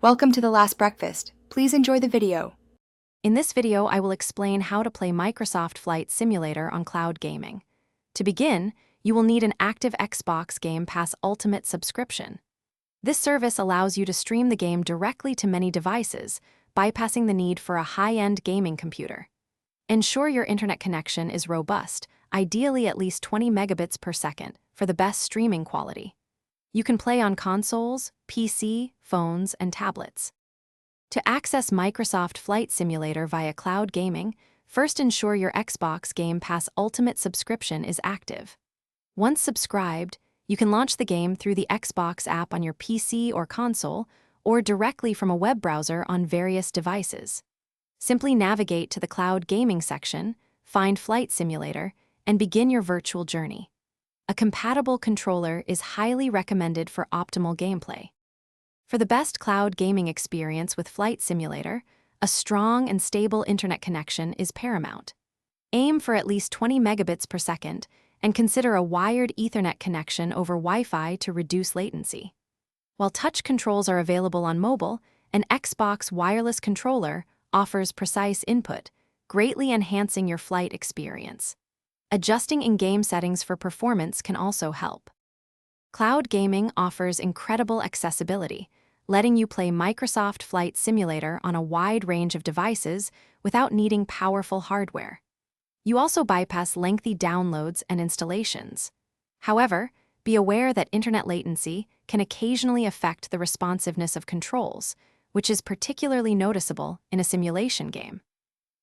Welcome to The Last Breakfast. Please enjoy the video. In this video, I will explain how to play Microsoft Flight Simulator on cloud gaming. To begin, you will need an active Xbox Game Pass Ultimate subscription. This service allows you to stream the game directly to many devices, bypassing the need for a high-end gaming computer. Ensure your internet connection is robust, ideally at least 20 megabits per second, for the best streaming quality. You can play on consoles, PC, phones, and tablets. To access Microsoft Flight Simulator via cloud gaming, first ensure your Xbox Game Pass Ultimate subscription is active. Once subscribed, you can launch the game through the Xbox app on your PC or console, or directly from a web browser on various devices. Simply navigate to the cloud gaming section, find Flight Simulator, and begin your virtual journey. A compatible controller is highly recommended for optimal gameplay. For the best cloud gaming experience with Flight Simulator, a strong and stable internet connection is paramount. Aim for at least 20 megabits per second and consider a wired Ethernet connection over Wi-Fi to reduce latency. While touch controls are available on mobile, an Xbox wireless controller offers precise input, greatly enhancing your flight experience. Adjusting in-game settings for performance can also help. Cloud gaming offers incredible accessibility, letting you play Microsoft Flight Simulator on a wide range of devices without needing powerful hardware. You also bypass lengthy downloads and installations. However, be aware that internet latency can occasionally affect the responsiveness of controls, which is particularly noticeable in a simulation game.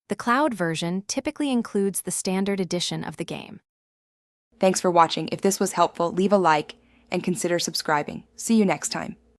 The cloud version typically includes the standard edition of the game. Thanks for watching. If this was helpful, leave a like and consider subscribing. See you next time.